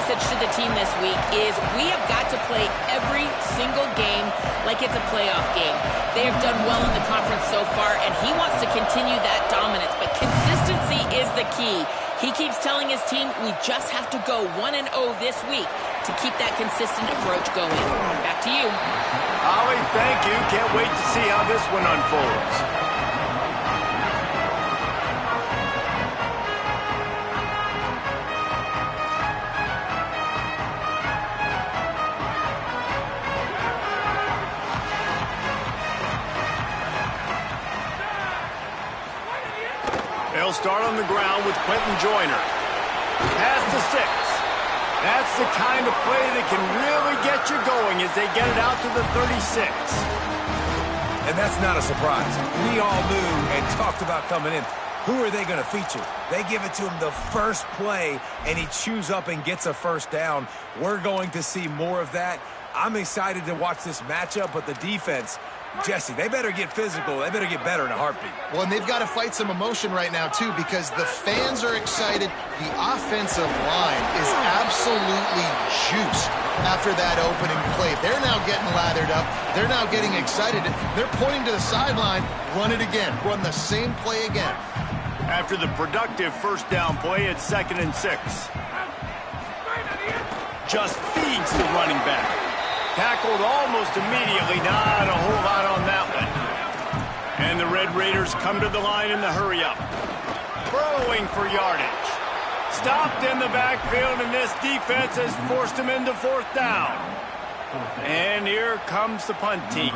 message to the team this week is we have got to play every single game like it's a playoff game. They have done well in the conference so far, and he wants to continue that dominance, but consistency is the key. He keeps telling his team we just have to go 1-0 this week to keep that consistent approach going. Back to you. Ollie, thank you. Can't wait to see how this one unfolds. They'll start on the ground with Quentin Joyner. Pass to 6. That's the kind of play that can really get you going as they get it out to the 36. And that's not a surprise. We all knew and talked about coming in. Who are they going to feature? They give it to him the first play, and he chews up and gets a first down. We're going to see more of that. I'm excited to watch this matchup, but the defense, Jesse, they better get physical. They better get better in a heartbeat. Well, and they've got to fight some emotion right now, too, because the fans are excited. The offensive line is absolutely juiced after that opening play. They're now getting lathered up. They're now getting excited. They're pointing to the sideline. Run it again. Run the same play again. After the productive first down play, it's 2nd and 6. Just feeds the running back. Tackled almost immediately. Not a whole lot on that one. And the Red Raiders come to the line in the hurry-up. Burrowing for yardage. Stopped in the backfield, and this defense has forced him into 4th down. And here comes the punt team.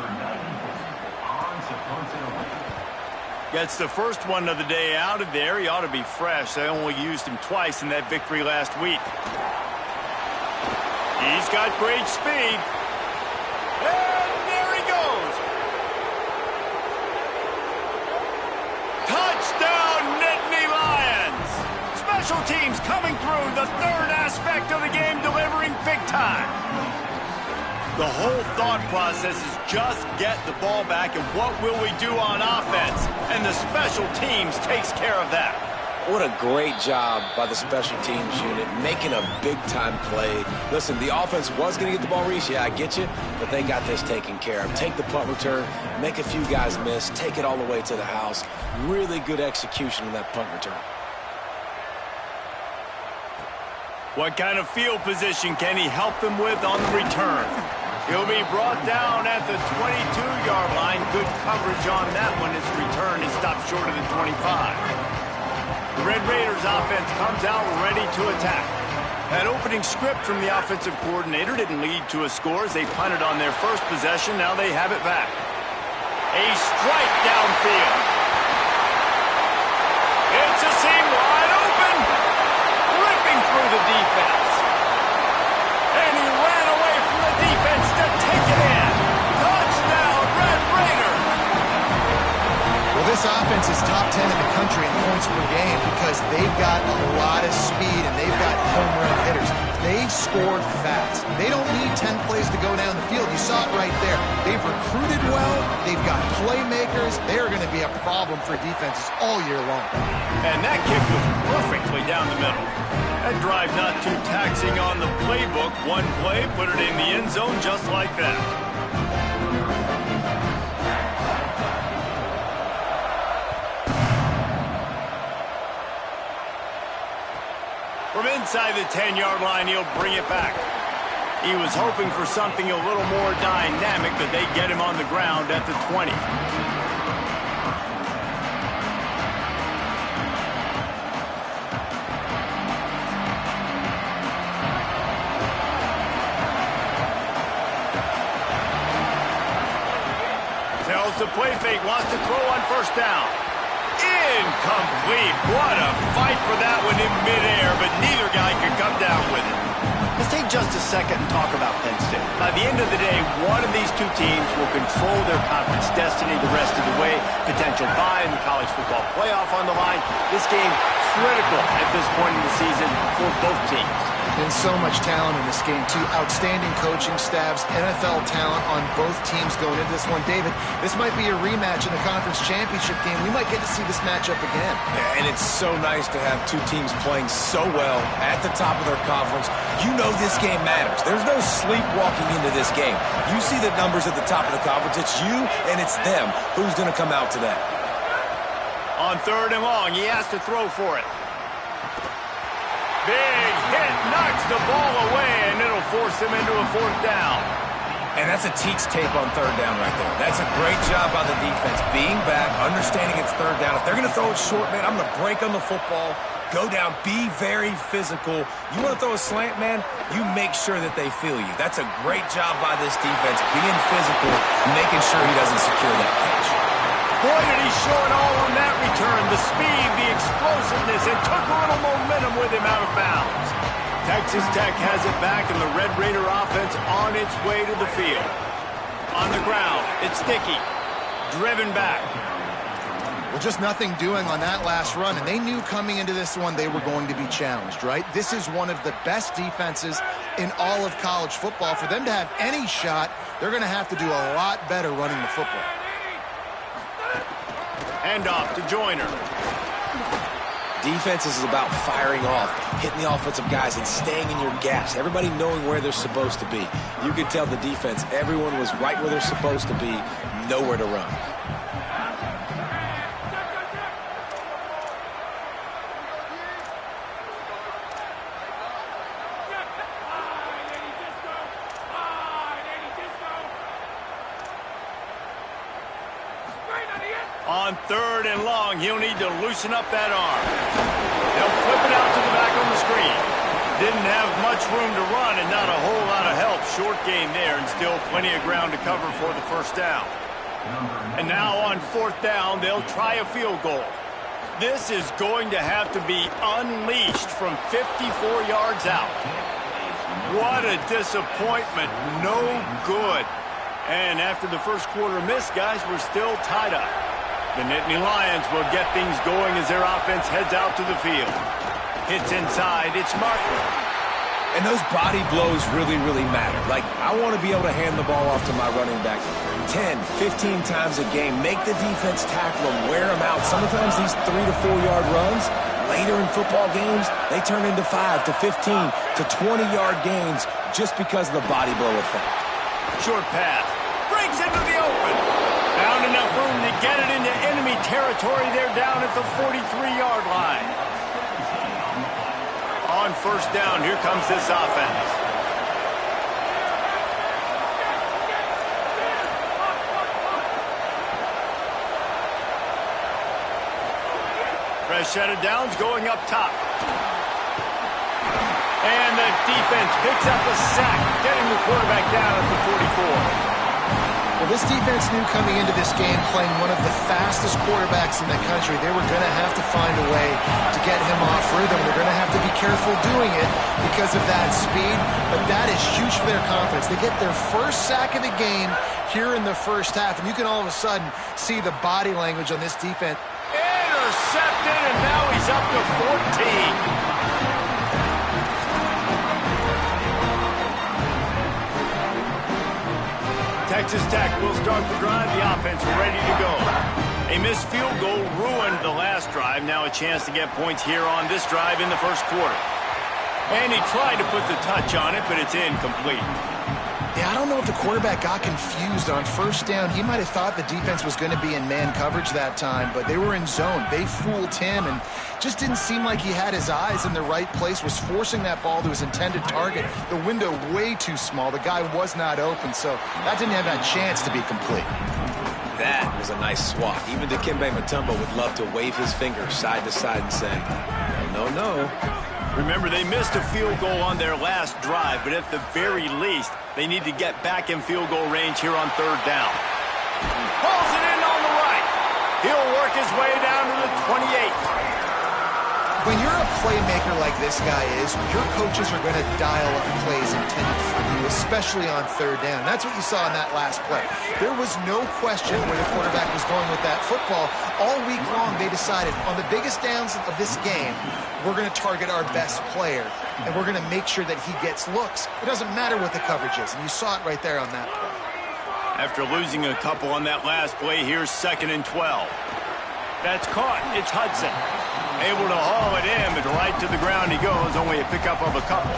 Gets the first one of the day out of there. He ought to be fresh. They only used him twice in that victory last week. He's got great speed. And there he goes. Touchdown, Nittany Lions. Special teams coming through, the third aspect of the game, delivering big time. The whole thought process is just get the ball back and what will we do on offense? And the special teams takes care of that. What a great job by the special teams unit, making a big-time play. Listen, the offense was going to get the ball reached. Yeah, I get you, but they got this taken care of. Take the punt return, make a few guys miss, take it all the way to the house. Really good execution in that punt return. What kind of field position can he help them with on the return? He'll be brought down at the 22-yard line. Good coverage on that one. His return is stopped short of the 25. The Red Raiders offense comes out ready to attack. That opening script from the offensive coordinator didn't lead to a score as they punted on their first possession. Now they have it back. A strike downfield. It's a seam wide open. Ripping through the defense. And he ran away from the defense to take it in. Touchdown, Red Raiders. Well, this offense is top 10 in the country in points per game because they've got a lot of speed and they've got home run hitters. They scored fast. They don't need 10 plays to go down the field. You saw it right there. They've recruited well. They've got playmakers. They're going to be a problem for defenses all year long. And that kick was perfectly down the middle. That drive not too taxing on the playbook. One play, put it in the end zone just like that. From inside the 10-yard line, he'll bring it back. He was hoping for something a little more dynamic, but they get him on the ground at the 20. Tells the play fake, wants to throw on first down. Incomplete. What a fight for that one in midair, but neither guy could come down with it. Let's take just a second and talk about Penn State. By the end of the day, one of these two teams will control their conference destiny the rest of the way. Potential bye in the college football playoff on the line. This game critical at this point in the season for both teams. been so much talent in this game, too. Outstanding coaching staffs, NFL talent on both teams going into this one. David, this might be a rematch in the conference championship game. We might get to see this matchup again. Yeah, and it's so nice to have two teams playing so well at the top of their conference. You know this game matters. There's no sleepwalking into this game. You see the numbers at the top of the conference. It's you and it's them. Who's going to come out today? On 3rd and long, he has to throw for it. Big hit, knocks the ball away, and it'll force him into a 4th down. And that's a teach tape on 3rd down right there. That's a great job by the defense. Being back, understanding it's 3rd down. If they're going to throw it short, man, I'm going to break on the football, go down, be very physical. You want to throw a slant, man, you make sure that they feel you. That's a great job by this defense, being physical, making sure he doesn't secure that catch. Boy, did he show it all on that return. The speed, the explosiveness, and took a little momentum with him out of bounds. Texas Tech has it back, and the Red Raider offense on its way to the field. On the ground, it's Sticky. Driven back. Well, just nothing doing on that last run, and they knew coming into this one they were going to be challenged, right? This is one of the best defenses in all of college football. For them to have any shot, they're going to have to do a lot better running the football. Handoff to Joyner. Defense is about firing off, hitting the offensive guys, and staying in your gaps. Everybody knowing where they're supposed to be. You could tell the defense, everyone was right where they're supposed to be, nowhere to run. On 3rd and long, he'll need to loosen up that arm. They'll flip it out to the back on the screen. Didn't have much room to run and not a whole lot of help. Short game there and still plenty of ground to cover for the 1st down. And now on 4th down, they'll try a field goal. This is going to have to be unleashed from 54 yards out. What a disappointment. No good. And after the first quarter miss, guys, we're still tied up. The Nittany Lions will get things going as their offense heads out to the field. Hits inside, it's Martin. And those body blows really, really matter. Like, I want to be able to hand the ball off to my running back 10, 15 times a game. Make the defense tackle them, wear them out. Sometimes these 3 to 4 yard runs, later in football games, they turn into 5 to 15 to 20-yard gains just because of the body blow effect. Short pass, breaks into the open. Found enough room to get it into enemy territory. They're down at the 43-yard line. On 1st down, here comes this offense. Fresh set of downs going up top. And the defense picks up a sack, getting the quarterback down at the 44. Well, this defense knew coming into this game, playing one of the fastest quarterbacks in the country, they were going to have to find a way to get him off rhythm. They're going to have to be careful doing it because of that speed, but that is huge for their confidence. They get their first sack of the game here in the 1st half, and you can all of a sudden see the body language on this defense. Intercepted, and now he's up to 14. Texas Tech will start the drive. The offense ready to go. A missed field goal ruined the last drive. Now a chance to get points here on this drive in the 1st quarter. And he tried to put the touch on it, but it's incomplete. Yeah, I don't know if the quarterback got confused on 1st down. He might have thought the defense was going to be in man coverage that time, but they were in zone. They fooled him and just didn't seem like he had his eyes in the right place, was forcing that ball to his intended target. The window way too small. The guy was not open, so that didn't have that chance to be complete. That was a nice swat. Even Dikembe Mutombo would love to wave his finger side to side and say, no, no, no. Remember, they missed a field goal on their last drive, but at the very least, they need to get back in field goal range here on 3rd down. Pulls it in on the right. He'll work his way down to the 28. When you're a playmaker like this guy is, your coaches are going to dial up plays intended for you, especially on third down. That's what you saw in that last play. There was no question where the quarterback was going with that football. All week long, they decided on the biggest downs of this game, we're going to target our best player, and we're going to make sure that he gets looks. It doesn't matter what the coverage is, and you saw it right there on that play. After losing a couple on that last play, here's 2nd and 12. That's caught. It's Hudson. Able to haul it in, but right to the ground he goes. Only a pickup of a couple.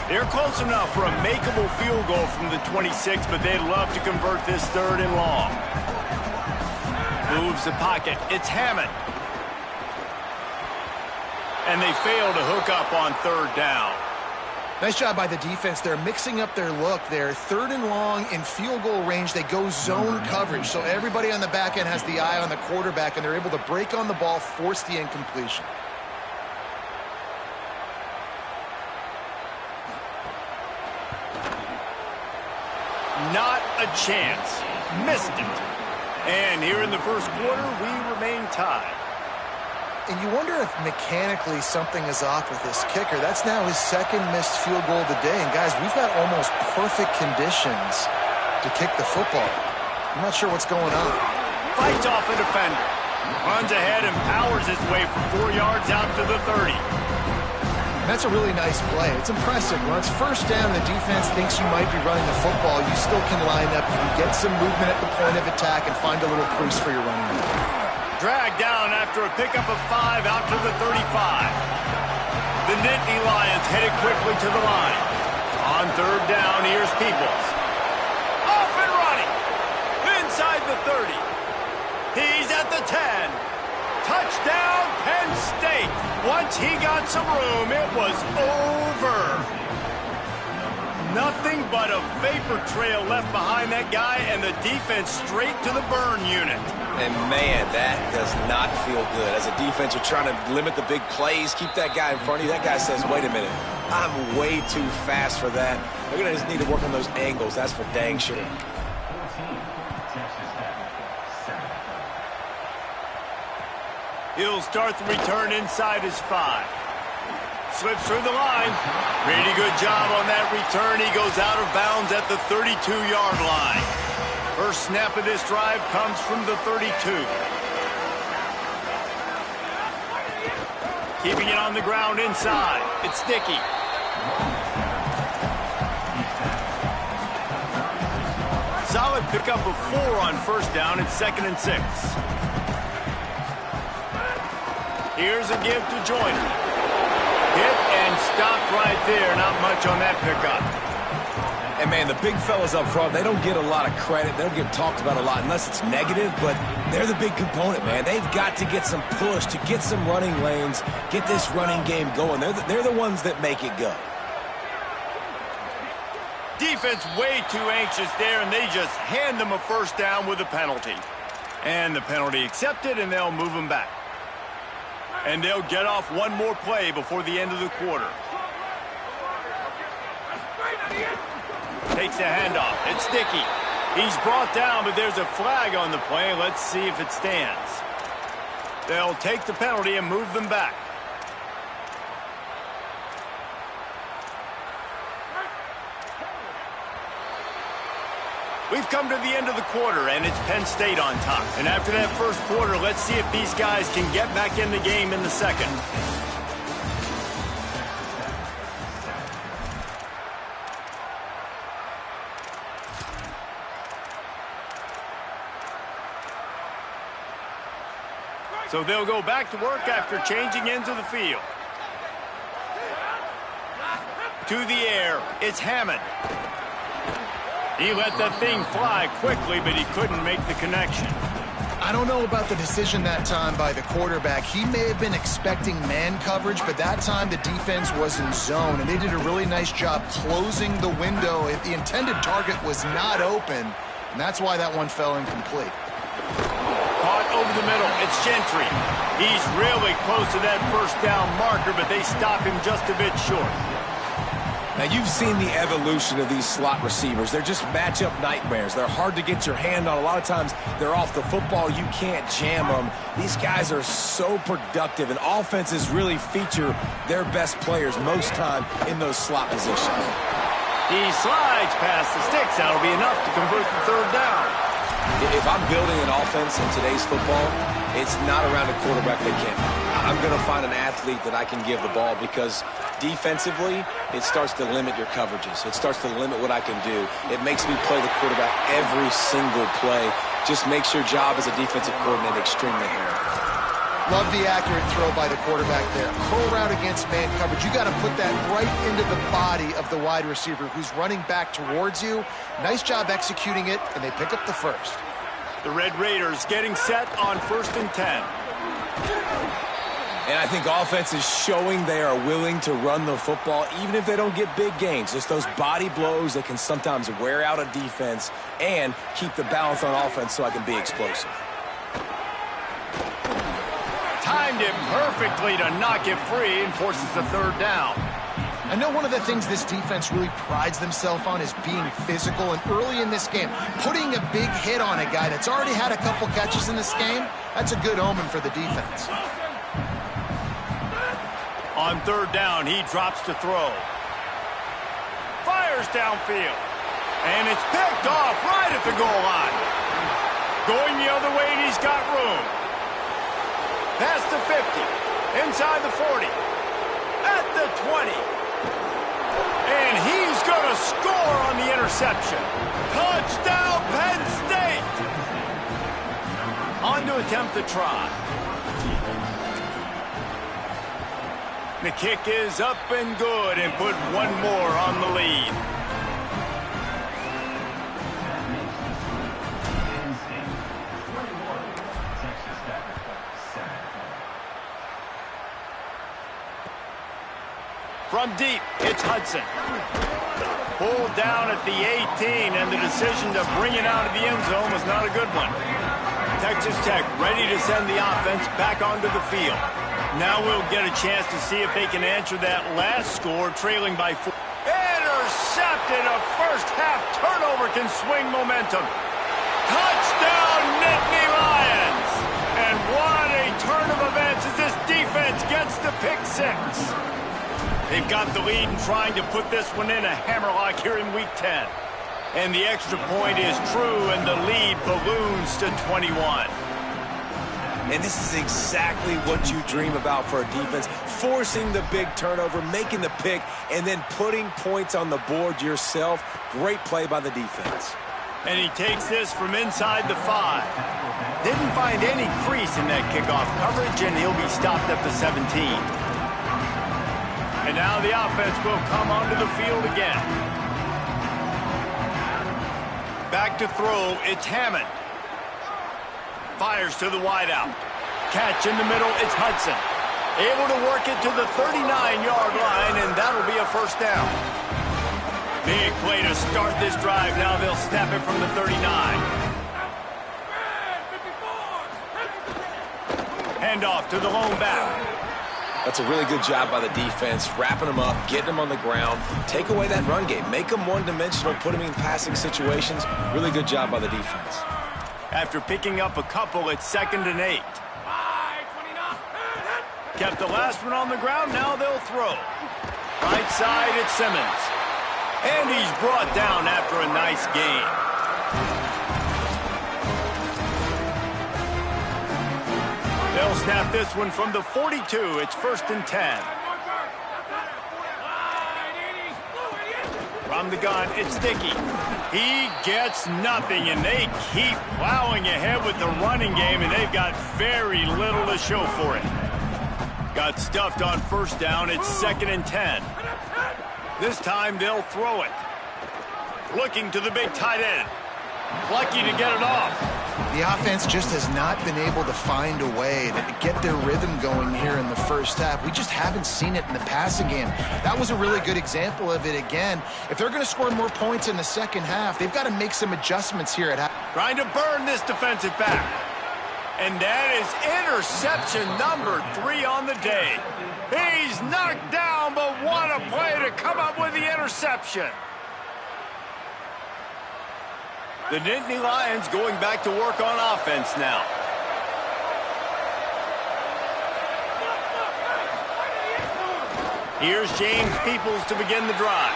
They're close enough for a makeable field goal from the 26, but they'd love to convert this 3rd and long. Moves the pocket. It's Hammond. And they fail to hook up on 3rd down. Nice job by the defense. They're mixing up their look there. 3rd and long in field goal range. They go zone coverage. So everybody on the back end has the eye on the quarterback, and they're able to break on the ball, force the incompletion. Not a chance. Missed it. And here in the first quarter, we remain tied. And you wonder if mechanically something is off with this kicker. That's now his 2nd missed field goal of the day. And guys, we've got almost perfect conditions to kick the football. I'm not sure what's going on. Fights off a defender. Runs ahead and powers his way for 4 yards out to the 30. That's a really nice play. It's impressive. When it's 1st down, the defense thinks you might be running the football. You still can line up, you can get some movement at the point of attack, and find a little crease for your running back. Dragged down after a pickup of 5 out to the 35. The Nittany Lions headed quickly to the line. On 3rd down, here's Peoples. Off and running. Inside the 30. He's at the 10. Touchdown, Penn State. Once he got some room, it was over. Nothing but a vapor trail left behind that guy, and the defense straight to the burn unit. And, man, that does not feel good. As a defense, you're trying to limit the big plays, keep that guy in front of you. That guy says, wait a minute, I'm way too fast for that. We're going to just need to work on those angles. That's for dang sure. He'll start the return inside his 5. Slips through the line. Pretty good job on that return. He goes out of bounds at the 32-yard line. First snap of this drive comes from the 32. Keeping it on the ground inside. It's Sticky. Solid pickup of 4 on 1st down. It's 2nd and 6. Here's a give to Joyner. Hit and stopped right there. Not much on that pickup. And, man, the big fellas up front, they don't get a lot of credit. They don't get talked about a lot unless it's negative, but they're the big component, man. They've got to get some push, to get some running lanes, get this running game going. They're the ones that make it go. Defense way too anxious there, and they just hand them a 1st down with a penalty. And the penalty accepted, and they'll move them back. And they'll get off one more play before the end of the quarter. Takes a handoff. It's Sticky. He's brought down, but there's a flag on the play. Let's see if it stands. They'll take the penalty and move them back. We've come to the end of the quarter, and it's Penn State on top. And after that first quarter, let's see if these guys can get back in the game in the second. So they'll go back to work after changing into the field. To the air, it's Hammond. He let that thing fly quickly, but he couldn't make the connection. I don't know about the decision that time by the quarterback. He may have been expecting man coverage, but that time the defense was in zone, and they did a really nice job closing the window. If the intended target was not open, and that's why that one fell incomplete. Caught over the middle. It's Gentry. He's really close to that 1st down marker, but they stop him just a bit short. Now, you've seen the evolution of these slot receivers. They're just matchup nightmares. They're hard to get your hand on. A lot of times, they're off the football. You can't jam them. These guys are so productive, and offenses really feature their best players most time in those slot positions. He slides past the sticks. That'll be enough to convert the third down. If I'm building an offense in today's football, it's not around a quarterback that can. I'm going to find an athlete that I can give the ball, because defensively, it starts to limit your coverages. It starts to limit what I can do. It makes me play the quarterback every single play. Just makes your job as a defensive coordinator extremely hard. Love the accurate throw by the quarterback there. Curl route against man coverage. You got to put that right into the body of the wide receiver who's running back towards you. Nice job executing it, and they pick up the first. The Red Raiders getting set on 1st and 10. And I think offense is showing they are willing to run the football, even if they don't get big gains. Just those body blows that can sometimes wear out a defense and keep the balance on offense so I can be explosive. Timed it perfectly to knock it free and forces the third down. I know one of the things this defense really prides themselves on is being physical, and early in this game, putting a big hit on a guy that's already had a couple catches in this game, that's a good omen for the defense. On third down, he drops to throw. Fires downfield. And it's picked off right at the goal line. Going the other way, and he's got room. Past the 50. Inside the 40. At the 20. And he's going to score on the interception. Touchdown, Penn State! On to attempt the try. The kick is up and good, and put one more on the lead. From deep, it's Hudson. Pulled down at the 18, and the decision to bring it out of the end zone was not a good one. Texas Tech ready to send the offense back onto the field. Now we'll get a chance to see if they can answer that last score, trailing by 4. Intercepted! A first-half turnover can swing momentum. Touchdown, Nittany Lions! And what a turn of events as this defense gets the pick six. They've got the lead and trying to put this one in a hammerlock here in Week 10. And the extra point is true, and the lead balloons to 21. And this is exactly what you dream about for a defense. Forcing the big turnover, making the pick, and then putting points on the board yourself. Great play by the defense. And he takes this from inside the 5. Didn't find any crease in that kickoff coverage, and he'll be stopped at the 17. And now the offense will come onto the field again. Back to throw, it's Hammond. Fires to the wideout. Catch in the middle, it's Hudson. Able to work it to the 39-yard line, and that'll be a first down. Big play to start this drive. Now they'll snap it from the 39. Handoff to the lone back. That's a really good job by the defense, wrapping them up, getting them on the ground. Take away that run game. Make them one-dimensional, put them in passing situations. Really good job by the defense. After picking up a couple, it's 2nd and 8. Kept the last one on the ground, now they'll throw. Right side, it's Simmons. And he's brought down after a nice gain. They'll snap this one from the 42. It's 1st and 10. From the gun, it's Dickey. He gets nothing, and they keep plowing ahead with the running game, and they've got very little to show for it. Got stuffed on first down. It's 2nd and 10. This time they'll throw it. Looking to the big tight end. Lucky to get it off. The offense just has not been able to find a way to get their rhythm going here in the first half. We just haven't seen it in the passing game. That was a really good example of it again. If they're going to score more points in the second half, they've got to make some adjustments here at half. Trying to burn this defensive back. And that is interception number 3 on the day. He's knocked down, but what a play to come up with the interception. interception. The Nittany Lions going back to work on offense now. Here's James Peoples to begin the drive.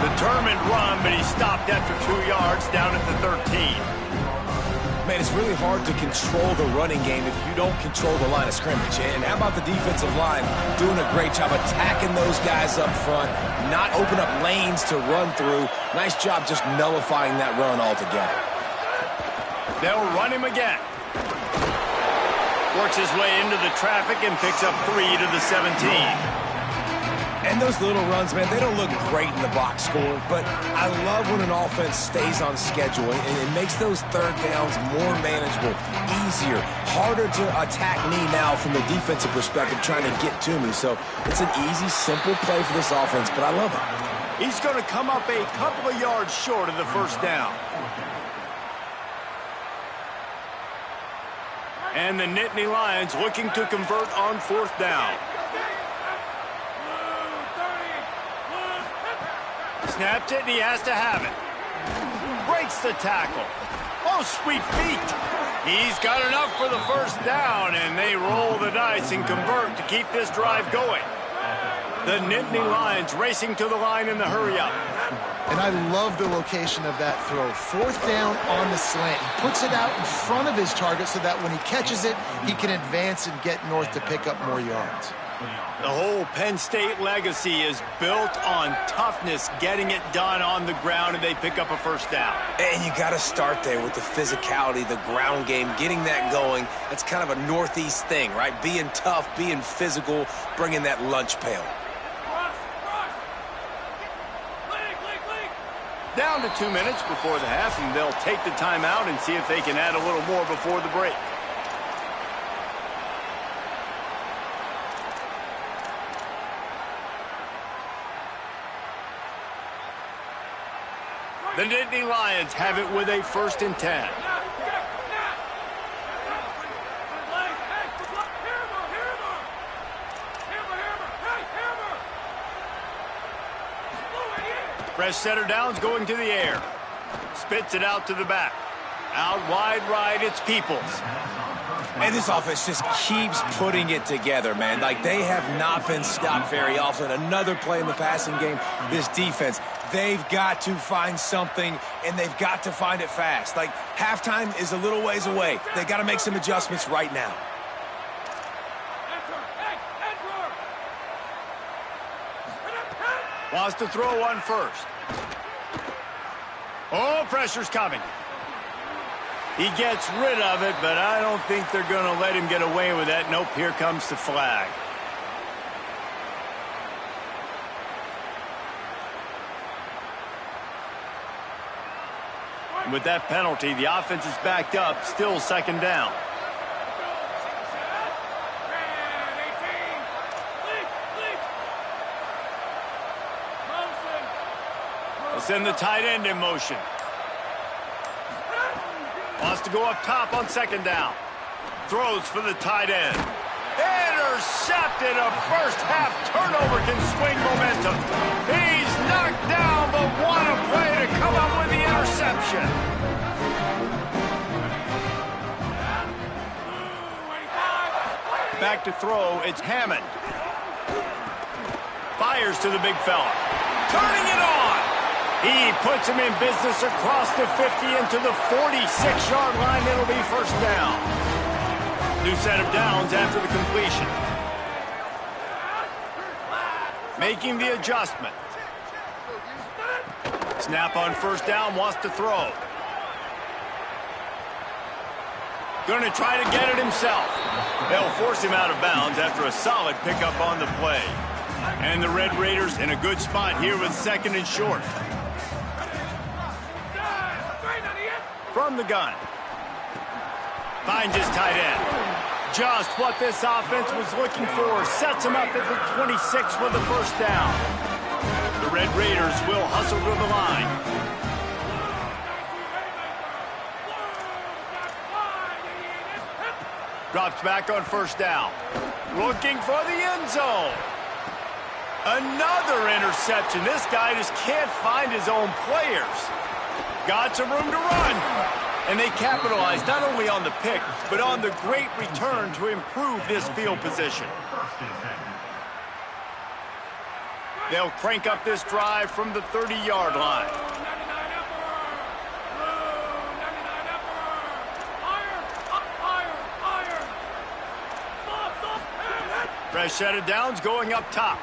Determined run, but he stopped after 2 yards down at the 13. Man, it's really hard to control the running game if you don't control the line of scrimmage. And how about the defensive line doing a great job attacking those guys up front, not open up lanes to run through. Nice job just nullifying that run altogether. They'll run him again. Works his way into the traffic and picks up 3 to the 17. And those little runs, man, they don't look great in the box score, but I love when an offense stays on schedule and it makes those third downs more manageable, easier, harder to attack me now from the defensive perspective trying to get to me. So it's an easy, simple play for this offense, but I love it. He's going to come up a couple of yards short of the first down. And the Nittany Lions looking to convert on 4th down. Snaps it, and he has to have it. Breaks the tackle. Oh, sweet feet. He's got enough for the first down, and they roll the dice and convert to keep this drive going. The Nittany Lions racing to the line in the hurry-up. And I love the location of that throw. 4th down on the slant. He puts it out in front of his target so that when he catches it, he can advance and get north to pick up more yards. The whole Penn State legacy is built on toughness, getting it done on the ground, and they pick up a first down. And you got to start there with the physicality, the ground game, getting that going. That's kind of a Northeast thing, right? Being tough, being physical, bringing that lunch pail. Down to 2 minutes before the half, and they'll take the timeout and see if they can add a little more before the break. The Nittany Lions have it with a 1st and 10. Fresh setter downs going to the air. Spits it out to the back. Out wide right, it's Peoples. And this offense just keeps putting it together, man. Like, they have not been stopped very often. Another play in the passing game. This defense, they've got to find something, and they've got to find it fast. Like, halftime is a little ways away. They got to make some adjustments right now. Wants to throw one first. Oh, pressure's coming. He gets rid of it, but I don't think they're going to let him get away with that. Nope, here comes the flag. And with that penalty, the offense is backed up, still 2nd down. They'll send the tight end in motion. Wants to go up top on 2nd down. Throws for the tight end. Intercepted. A first-half turnover can swing momentum. He's knocked down, but what a play to come up with the interception. Back to throw. It's Hammond. Fires to the big fella. Turning it on. He puts him in business across the 50 into the 46-yard line. It'll be 1st down. New set of downs after the completion. Making the adjustment. Snap on 1st down, wants to throw. Going to try to get it himself. They'll force him out of bounds after a solid pickup on the play. And the Red Raiders in a good spot here with 2nd and short. From the gun. Finds his tight end. Just what this offense was looking for. Sets him up at the 26 for the 1st down. The Red Raiders will hustle to the line. Drops back on 1st down. Looking for the end zone. Another interception. This guy just can't find his own players. Got some room to run. And they capitalized not only on the pick, but on the great return to improve this field position. They'll crank up this drive from the 30-yard line. Fresh set of downs going up top.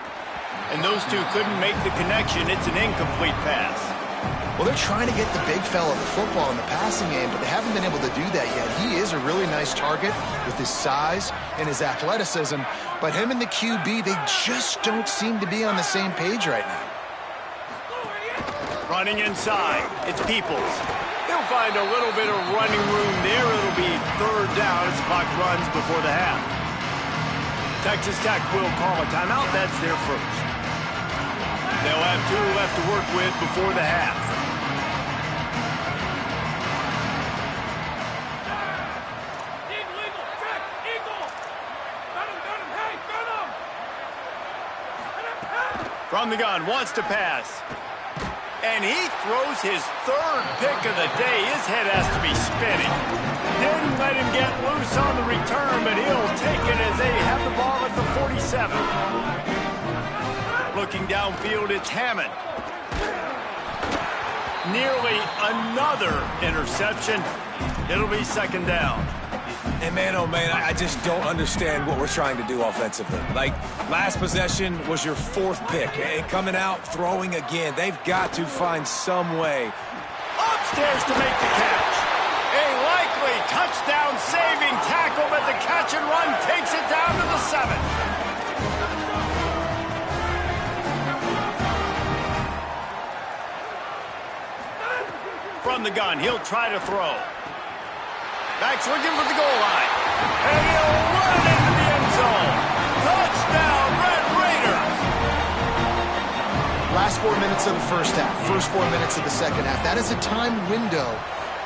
And those two couldn't make the connection. It's an incomplete pass. Well, they're trying to get the big fella the football in the passing game, but they haven't been able to do that yet. He is a really nice target with his size and his athleticism, but him and the QB, they just don't seem to be on the same page right now. Running inside, it's Peoples. He'll find a little bit of running room there. It'll be third down as the clock runs before the half. Texas Tech will call a timeout. That's their first. They'll have 2 left to work with before the half. From the gun, wants to pass. And he throws his 3rd pick of the day. His head has to be spinning. Didn't let him get loose on the return, but he'll take it as they have the ball at the 47. Looking downfield, it's Hammond. Nearly another interception. It'll be second down. And man, oh man, I just don't understand what we're trying to do offensively. Like, last possession was your 4th pick, and coming out, throwing again. They've got to find some way. Upstairs to make the catch. A likely touchdown-saving tackle, but the catch and run takes it down to the 7. From the gun, he'll try to throw. Back's looking for the goal line. And he'll run it into the end zone. Touchdown, Red Raiders! Last 4 minutes of the first half, first 4 minutes of the second half. That is a time window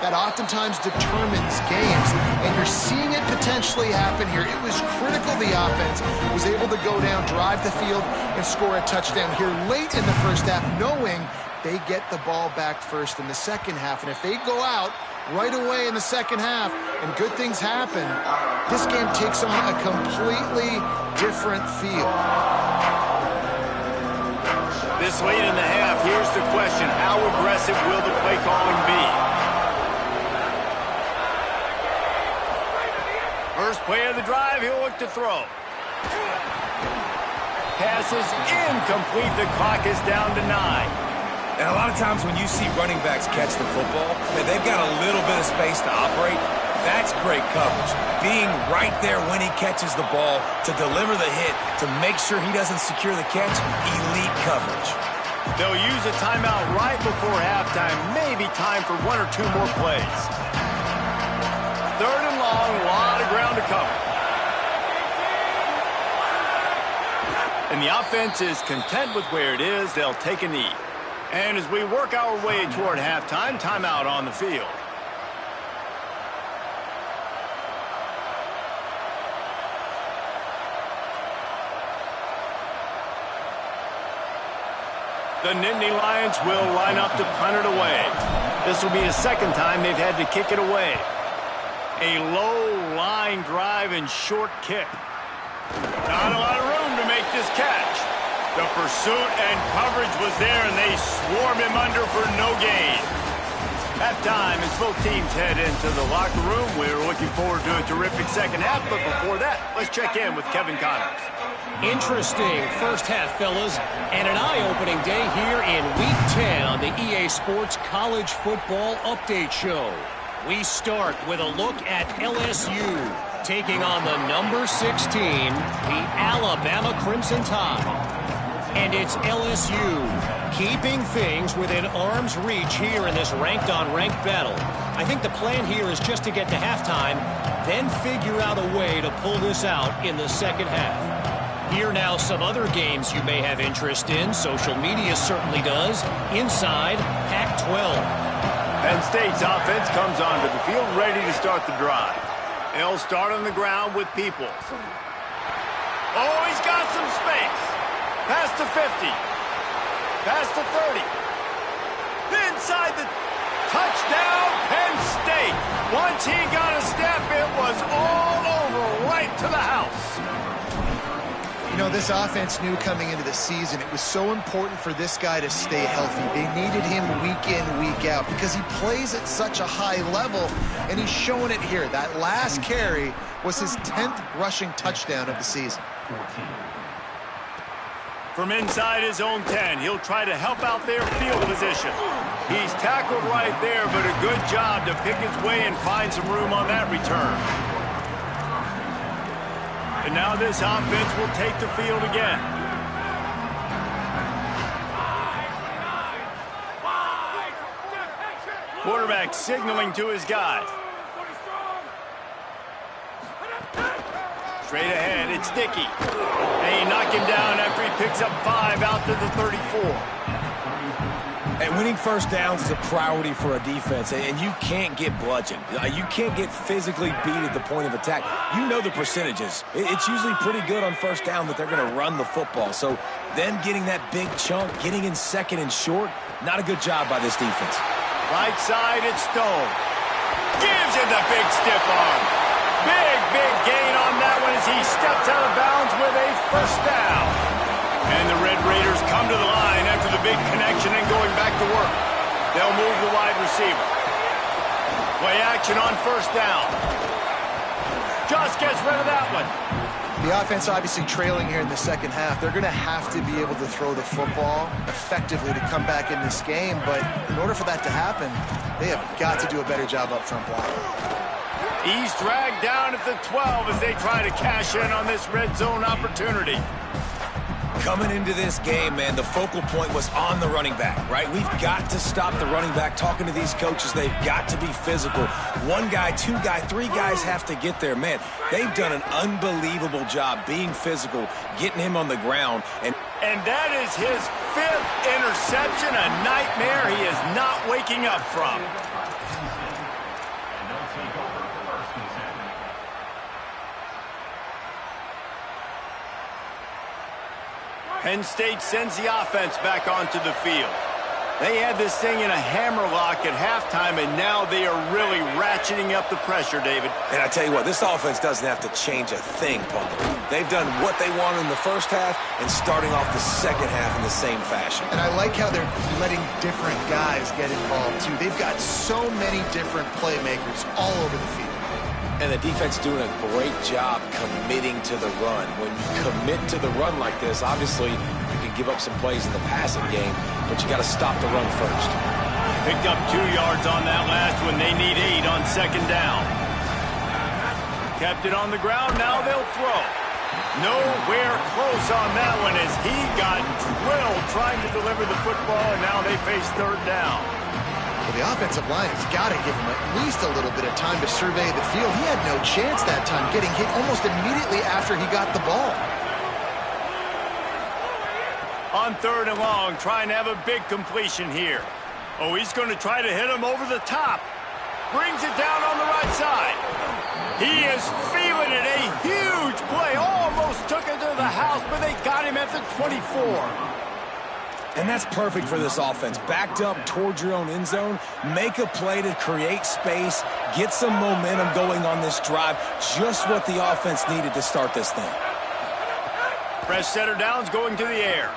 that oftentimes determines games, and you're seeing it potentially happen here. It was critical the offense was able to go down, drive the field, and score a touchdown here late in the first half, knowing they get the ball back first in the second half. And if they go out right away in the second half and good things happen, this game takes on a completely different feel. This late in the half, here's the question. How aggressive will the play calling be? First play of the drive, he'll look to throw. Pass is incomplete. The clock is down to 9. And a lot of times when you see running backs catch the football, man, they've got a little bit of space to operate. That's great coverage. Being right there when he catches the ball to deliver the hit, to make sure he doesn't secure the catch, elite coverage. They'll use a timeout right before halftime. Maybe time for 1 or 2 more plays. Third and long, a lot of ground to cover. And the offense is content with where it is. They'll take a knee. And as we work our way toward halftime, timeout on the field. The Nittany Lions will line up to punt it away. This will be the 2nd time they've had to kick it away. A low line drive and short kick. Not a lot of room to make this catch. The pursuit and coverage was there, and they swarmed him under for no gain. Halftime as both teams head into the locker room. We're looking forward to a terrific second half, but before that, let's check in with Kevin Connors. Interesting first half, fellas, and an eye-opening day here in Week 10 on the EA Sports College Football Update Show. We start with a look at LSU taking on the number 16, the Alabama Crimson Tide. And it's LSU keeping things within arm's reach here in this ranked-on-ranked battle. I think the plan here is just to get to halftime, then figure out a way to pull this out in the second half. Here now some other games you may have interest in. Social media certainly does. Inside Pac-12. Penn State's offense comes onto the field ready to start the drive. They'll start on the ground with Peoples. Oh, he's got some space. Past the 50. Past the 30. Inside the touchdown, Penn State. Once he got a step, it was all over, right to the house. You know, this offense knew coming into the season it was so important for this guy to stay healthy. They needed him week in, week out because he plays at such a high level, and he's showing it here. That last carry was his 10th rushing touchdown of the season. From inside his own 10, he'll try to help out their field position. He's tackled right there, but a good job to pick his way and find some room on that return. And now this offense will take the field again. Quarterback signaling to his guys. Straight ahead, it's Dickey. And he knocked him down after he picks up 5 out to the 34. And winning first downs is a priority for a defense, and you can't get bludgeoned. You can't get physically beat at the point of attack. You know the percentages. It's usually pretty good on first down that they're going to run the football. So them getting that big chunk, getting in second and short, not a good job by this defense. Right side, it's Stone. Gives him the big stiff arm. Big gain on that one as he steps out of bounds with a first down. And the Red Raiders come to the line after the big connection and going back to work. They'll move the wide receiver. Play action on first down. Just gets rid of that one. The offense obviously trailing here in the second half. They're going to have to be able to throw the football effectively to come back in this game. But in order for that to happen, they have got to do a better job up front blocking. He's dragged down at the 12 as they try to cash in on this red zone opportunity. Coming into this game, man, the focal point was on the running back, right? We've got to stop the running back. Talking to these coaches, they've got to be physical. One guy, two guy, three guys have to get there. Man, they've done an unbelievable job being physical, getting him on the ground. And that is his 5th interception, a nightmare he is not waking up from. Penn State sends the offense back onto the field. They had this thing in a hammerlock at halftime, and now they are really ratcheting up the pressure, David. And I tell you what, this offense doesn't have to change a thing, Paul. They've done what they wanted in the first half and starting off the second half in the same fashion. And I like how they're letting different guys get involved, too. They've got so many different playmakers all over the field. And the defense doing a great job committing to the run. When you commit to the run like this, obviously you can give up some plays in the passing game, but you got to stop the run first. Picked up 2 yards on that last one. They need 8 on second down. Kept it on the ground. Now they'll throw. Nowhere close on that one as he got drilled trying to deliver the football, and now they face third down. Well, the offensive line has got to give him at least a little bit of time to survey the field. He had no chance that time, getting hit almost immediately after he got the ball. On third and long, trying to have a big completion here. Oh, he's going to try to hit him over the top. Brings it down on the right side. He is feeling it. A huge play. Almost took it to the house, but they got him at the 24. And that's perfect for this offense. Backed up towards your own end zone, make a play to create space, get some momentum going on this drive. Just what the offense needed to start this thing. Fresh setter downs going to the air.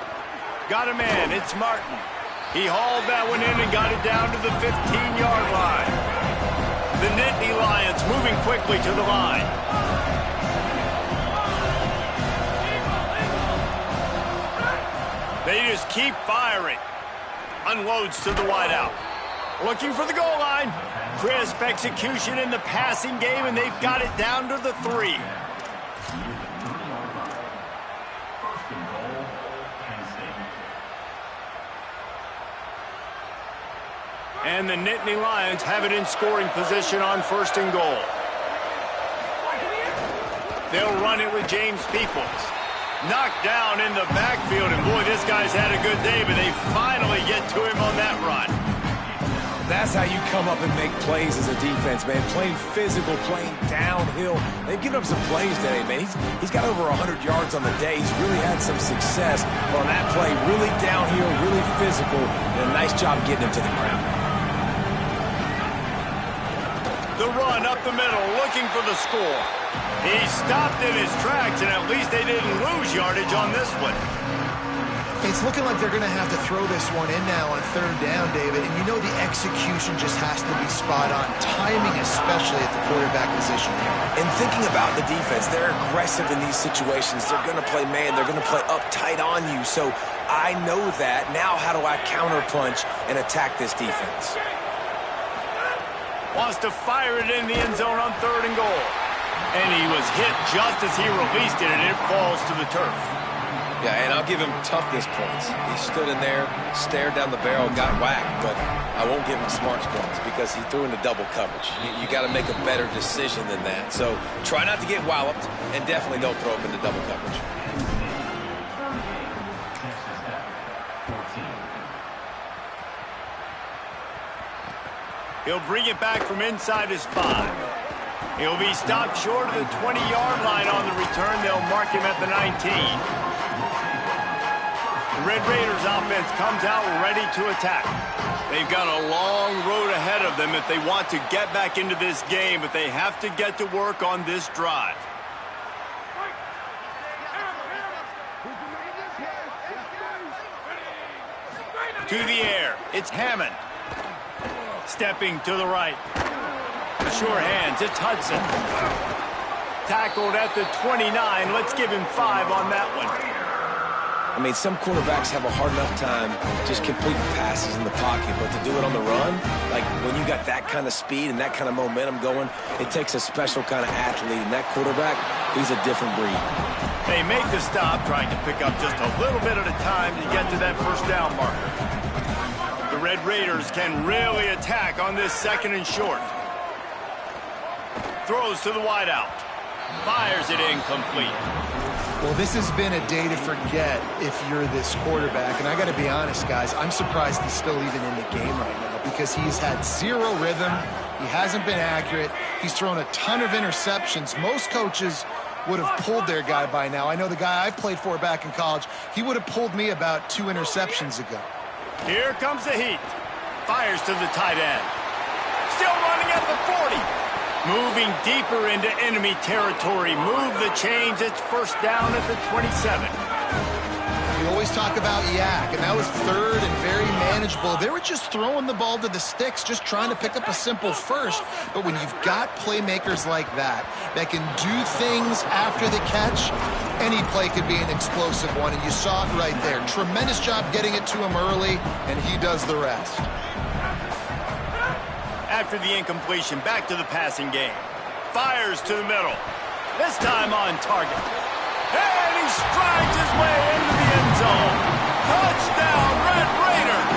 Got a man. It's Martin. He hauled that one in and got it down to the 15-yard line. The Nittany Lions moving quickly to the line. They just keep firing. Unloads to the wideout. Looking for the goal line. Crisp execution in the passing game, and they've got it down to the 3. And the Nittany Lions have it in scoring position on first and goal. They'll run it with James Peoples. Knocked down in the backfield, and boy, this guy's had a good day, but they finally get to him on that run. That's how you come up and make plays as a defense, man. Playing physical, playing downhill. They've given up some plays today, man. He's got over 100 yards on the day. He's really had some success on that play. Really downhill, really physical, and a nice job getting him to the ground. The run up the middle, looking for the score. He stopped in his tracks, and at least they didn't lose yardage on this one. It's looking like they're going to have to throw this one in now on third down, David. And you know the execution just has to be spot on. Timing, especially at the quarterback position here. And thinking about the defense, they're aggressive in these situations. They're going to play man. They're going to play up tight on you. So I know that. Now how do I counterpunch and attack this defense? Wants to fire it in the end zone on 3rd and goal. And he was hit just as he released it, and it falls to the turf. Yeah, and I'll give him toughness points. He stood in there, stared down the barrel, got whacked, but I won't give him smarts points because he threw into double coverage. You got to make a better decision than that. So try not to get walloped, and definitely don't throw him into double coverage. He'll bring it back from inside his 5. He'll be stopped short of the 20-yard line on the return. They'll mark him at the 19. The Red Raiders offense comes out ready to attack. They've got a long road ahead of them if they want to get back into this game, but they have to get to work on this drive. To the air, it's Hammond. Stepping to the right. The sure hands, it's Hudson. Tackled at the 29. Let's give him 5 on that one. I mean, some quarterbacks have a hard enough time just completing passes in the pocket, but to do it on the run, like when you got that kind of speed and that kind of momentum going, it takes a special kind of athlete, and that quarterback, he's a different breed. They make the stop, trying to pick up just a little bit at a time to get to that first down marker. The Red Raiders can really attack on this 2nd and short. Throws to the wideout. Fires it incomplete. Well, this has been a day to forget if you're this quarterback. And I got to be honest, guys, I'm surprised he's still even in the game right now because he's had 0 rhythm. He hasn't been accurate. He's thrown a ton of interceptions. Most coaches would have pulled their guy by now. I know the guy I played for back in college, he would have pulled me about 2 interceptions ago. Here comes the heat. Fires to the tight end. Still running at the 40. Moving deeper into enemy territory. Move the chains. It's first down at the 27. We always talk about yak, and that was 3rd and very manageable. They were just throwing the ball to the sticks, just trying to pick up a simple first. But when you've got playmakers like that can do things after the catch, any play could be an explosive one, and you saw it right there. Tremendous job getting it to him early, and he does the rest. After the incompletion, back to the passing game. Fires to the middle. This time on target. And he strides his way into the end zone. Touchdown, Red Raiders!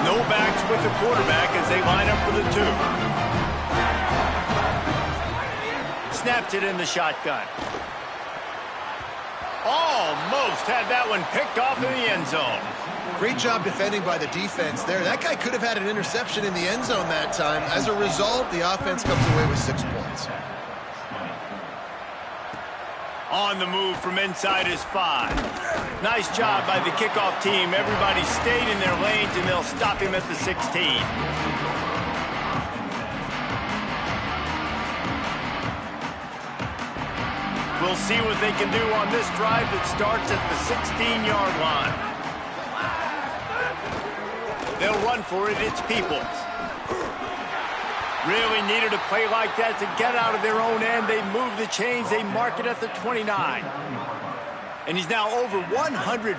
No backs with the quarterback as they line up for the 2. Snaps it in the shotgun. Almost had that one picked off in the end zone. Great job defending by the defense there. That guy could have had an interception in the end zone that time. As a result, the offense comes away with 6 points. On the move from inside his 5. Nice job by the kickoff team. Everybody stayed in their lanes, and they'll stop him at the 16. We'll see what they can do on this drive that starts at the 16-yard line. They'll run for it. It's Peoples. Really needed a play like that to get out of their own end. They move the chains. They mark it at the 29. And he's now over 150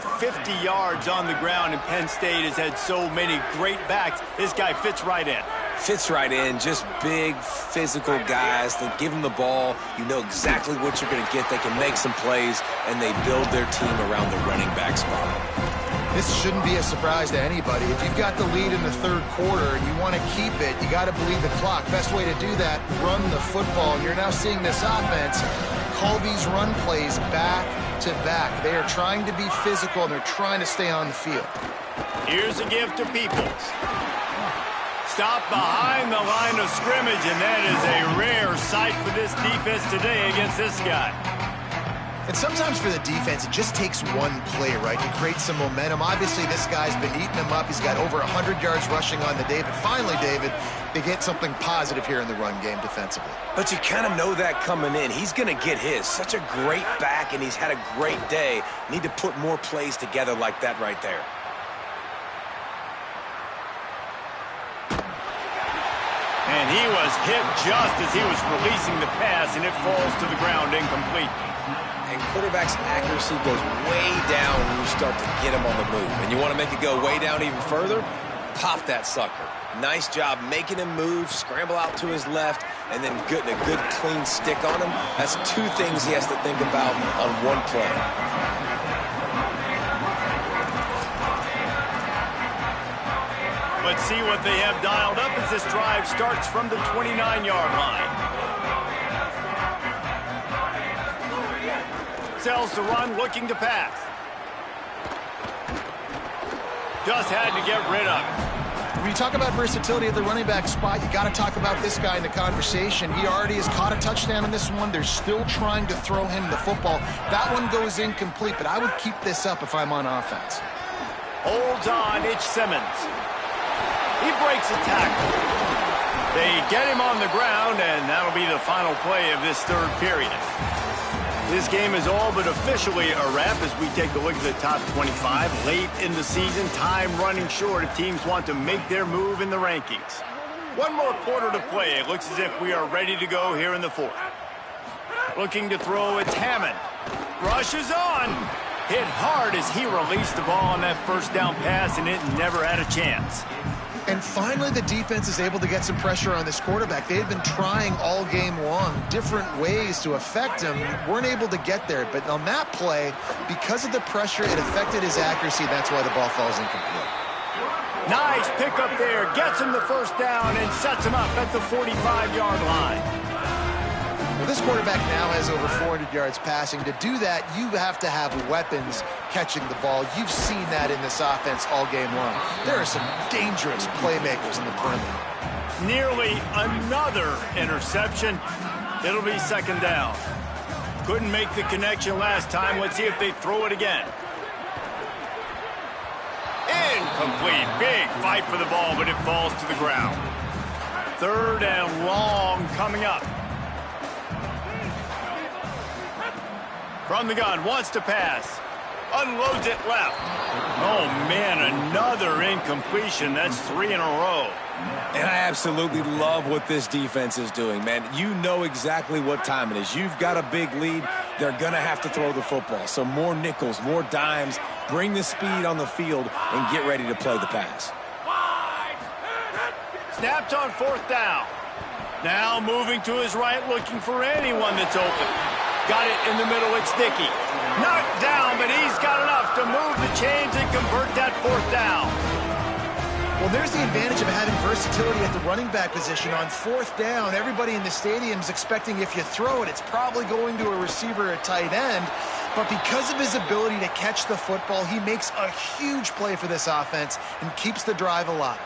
yards on the ground, and Penn State has had so many great backs. This guy fits right in. Fits right in. Just big, physical guys that give them the ball. You know exactly what you're going to get. They can make some plays, and they build their team around the running back spot. This shouldn't be a surprise to anybody. If you've got the lead in the 3rd quarter and you want to keep it, you got to bleed the clock. Best way to do that, run the football. And you're now seeing this offense call these run plays back to back. They are trying to be physical, and they're trying to stay on the field. Here's a give to Peoples. Stop behind the line of scrimmage, and that is a rare sight for this defense today against this guy. And sometimes for the defense, it just takes one play, right, to create some momentum. Obviously, this guy's been eating him up. He's got over 100 yards rushing on the day. But finally, David, they get something positive here in the run game defensively. But you kind of know that coming in. He's going to get his. Such a great back, and he's had a great day. Need to put more plays together like that right there. And he was hit just as he was releasing the pass, and it falls to the ground incomplete. And quarterback's accuracy goes way down when you start to get him on the move. And you want to make it go way down even further? Pop that sucker. Nice job making him move, scramble out to his left, and then getting a good clean stick on him. That's two things he has to think about on one play. Let's see what they have dialed up as this drive starts from the 29-yard line. Sells the run, looking to pass. Just had to get rid of it. When you talk about versatility at the running back spot, you got to talk about this guy in the conversation. He already has caught a touchdown in this one. They're still trying to throw him the football. That one goes incomplete, but I would keep this up if I'm on offense. Holds on, Itch Simmons. He breaks a tackle. They get him on the ground, and that'll be the final play of this third period. This game is all but officially a wrap as we take a look at the top 25. Late in the season, time running short if teams want to make their move in the rankings. One more quarter to play. It looks as if we are ready to go here in the fourth. Looking to throw, it's Hammond. Rushes on. Hit hard as he released the ball on that first down pass, and it never had a chance. And finally, the defense is able to get some pressure on this quarterback. They had been trying all game long different ways to affect him. Weren't able to get there. But on that play, because of the pressure, it affected his accuracy. That's why the ball falls incomplete. Nice pickup there. Gets him the first down and sets him up at the 45-yard line. Well, this quarterback now has over 400 yards passing. To do that, you have to have weapons catching the ball. You've seen that in this offense all game long. There are some dangerous playmakers in the perimeter. Nearly another interception. It'll be second down. Couldn't make the connection last time. Let's see if they throw it again. Incomplete. Big fight for the ball, but it falls to the ground. Third and long coming up. From the gun, wants to pass. Unloads it left. Oh, man, another incompletion. That's 3 in a row. And I absolutely love what this defense is doing, man. You know exactly what time it is. You've got a big lead. They're going to have to throw the football. So more nickels, more dimes. Bring the speed on the field and get ready to play the pass. Snapped on fourth down. Now moving to his right, looking for anyone that's open. Got it in the middle, it's Dickey. Knocked down, but he's got enough to move the chains and convert that fourth down. Well, there's the advantage of having versatility at the running back position. On fourth down, everybody in the stadium is expecting if you throw it, it's probably going to a receiver or tight end. But because of his ability to catch the football, he makes a huge play for this offense and keeps the drive alive.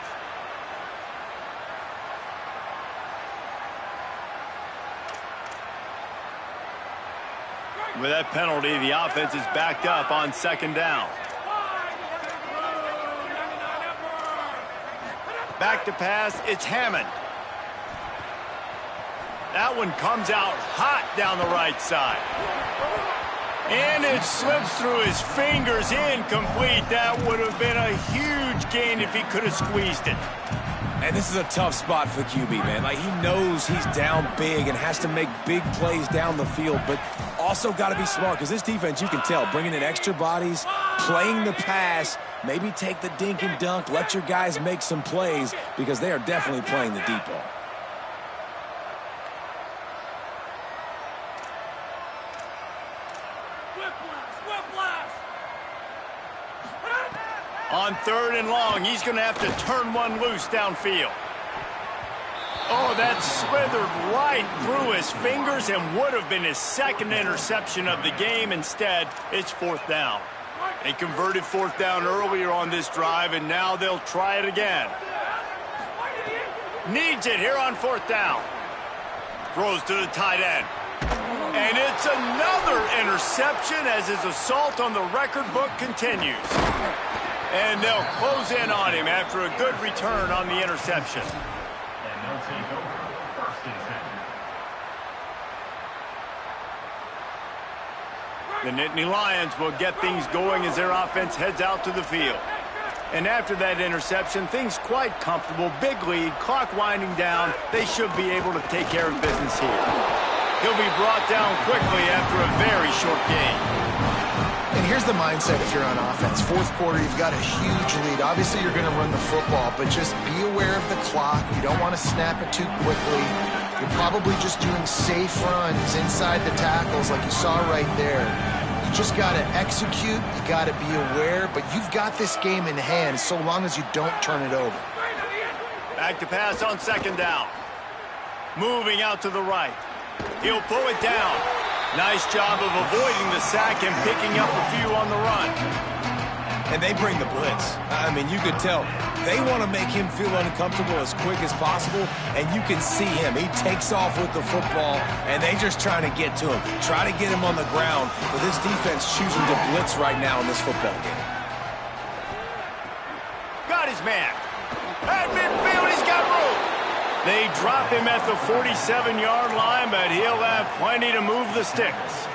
With that penalty, the offense is backed up on second down. Back to pass, it's Hammond. That one comes out hot down the right side. And it slips through his fingers, incomplete. That would have been a huge gain if he could have squeezed it. And this is a tough spot for the QB, man. Like, he knows he's down big and has to make big plays down the field, but also got to be smart because this defense, you can tell, bringing in extra bodies, playing the pass, maybe take the dink and dunk, let your guys make some plays because they are definitely playing the deep ball. On third and long, he's going to have to turn one loose downfield. Oh, that slithered right through his fingers and would have been his second interception of the game. Instead, it's fourth down. They converted fourth down earlier on this drive, and now they'll try it again. Needs it here on fourth down. Throws to the tight end. And it's another interception as his assault on the record book continues. And they'll close in on him after a good return on the interception. And they'll take over first and 10. The Nittany Lions will get things going as their offense heads out to the field. And after that interception, things quite comfortable. Big lead, clock winding down. They should be able to take care of business here. He'll be brought down quickly after a very short game. And here's the mindset if you're on offense. Fourth quarter, you've got a huge lead. Obviously, you're going to run the football, but just be aware of the clock. You don't want to snap it too quickly. You're probably just doing safe runs inside the tackles like you saw right there. You just got to execute. You got to be aware, but you've got this game in hand so long as you don't turn it over. Back to pass on second down. Moving out to the right. He'll pull it down. Nice job of avoiding the sack and picking up a few on the run. And they bring the blitz. I mean, you could tell they want to make him feel uncomfortable as quick as possible, and you can see him. He takes off with the football, and they just trying to get to him, try to get him on the ground, but this defense choosing to blitz right now in this football game. Got his man. At midfield, he's got room. They drop him at the 47-yard line, but he'll have plenty to move the sticks.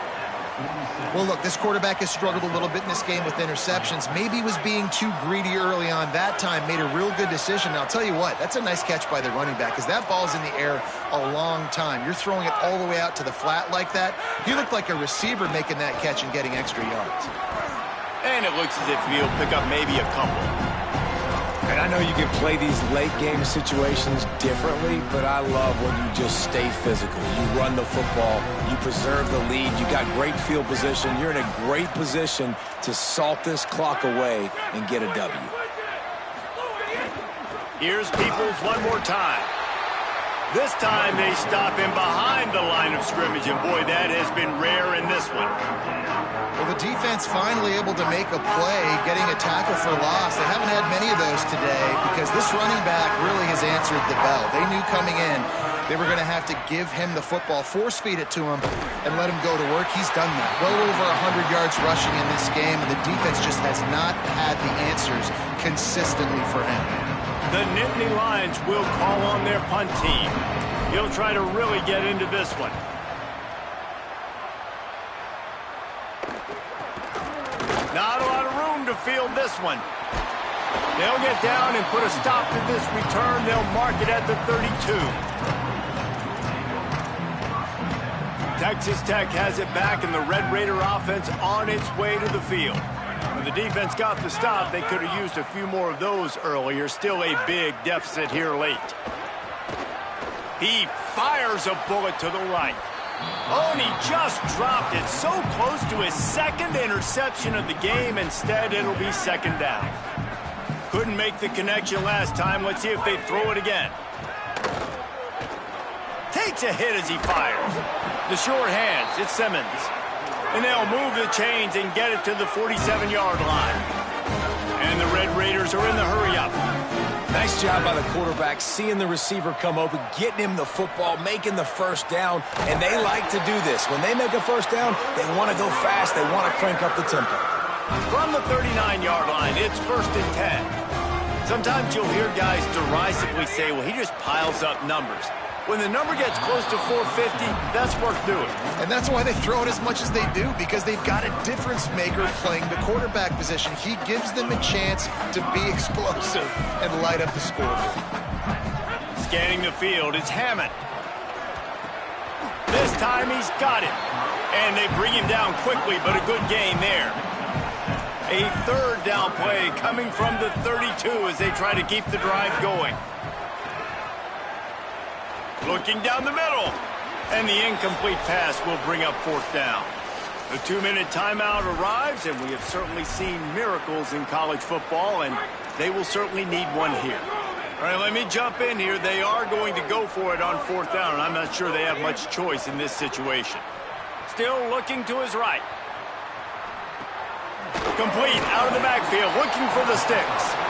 Well, look, this quarterback has struggled a little bit in this game with interceptions. Maybe he was being too greedy early on. That time made a real good decision. Now, I'll tell you what, that's a nice catch by the running back because that ball's in the air a long time. You're throwing it all the way out to the flat like that. He looked like a receiver making that catch and getting extra yards. And it looks as if he'll pick up maybe a couple. And I know you can play these late-game situations differently, but I love when you just stay physical. You run the football, you preserve the lead, you got great field position. You're in a great position to salt this clock away and get a W. Here's Peoples one more time. This time they stop him behind the line of scrimmage, and boy, that has been rare in this one. Well, the defense finally able to make a play, getting a tackle for loss. They haven't had many of those today because this running back really has answered the bell. They knew coming in they were going to have to give him the football, force-feed it to him, and let him go to work. He's done that. Well over 100 yards rushing in this game, and the defense just has not had the answers consistently for him. The Nittany Lions will call on their punt team. He'll try to really get into this one. Not a lot of room to field this one. They'll get down and put a stop to this return. They'll mark it at the 32. Texas Tech has it back, and the Red Raider offense on its way to the field. When the defense got the stop, they could have used a few more of those earlier. Still a big deficit here late. He fires a bullet to the right. Oh, and he just dropped it so close to his second interception of the game. Instead, it'll be second down. Couldn't make the connection last time. Let's see if they throw it again. Takes a hit as he fires. The short hands, it's Simmons. And they'll move the chains and get it to the 47-yard line. And the Red Raiders are in the hurry-up. Nice job by the quarterback, seeing the receiver come open, getting him the football, making the first down, and they like to do this. When they make a first down, they want to go fast. They want to crank up the tempo. From the 39-yard line, it's first and 10. Sometimes you'll hear guys derisively say, well, he just piles up numbers. When the number gets close to 450, that's worth doing. And that's why they throw it as much as they do, because they've got a difference maker playing the quarterback position. He gives them a chance to be explosive and light up the scoreboard. Scanning the field, it's Hammond. This time he's got it. And they bring him down quickly, but a good gain there. A third down play coming from the 32 as they try to keep the drive going. Looking down the middle. And the incomplete pass will bring up fourth down. The 2-minute timeout arrives, and we have certainly seen miracles in college football, and they will certainly need one here. All right, let me jump in here. They are going to go for it on 4th down, and I'm not sure they have much choice in this situation. Still looking to his right. Complete out of the backfield, looking for the sticks.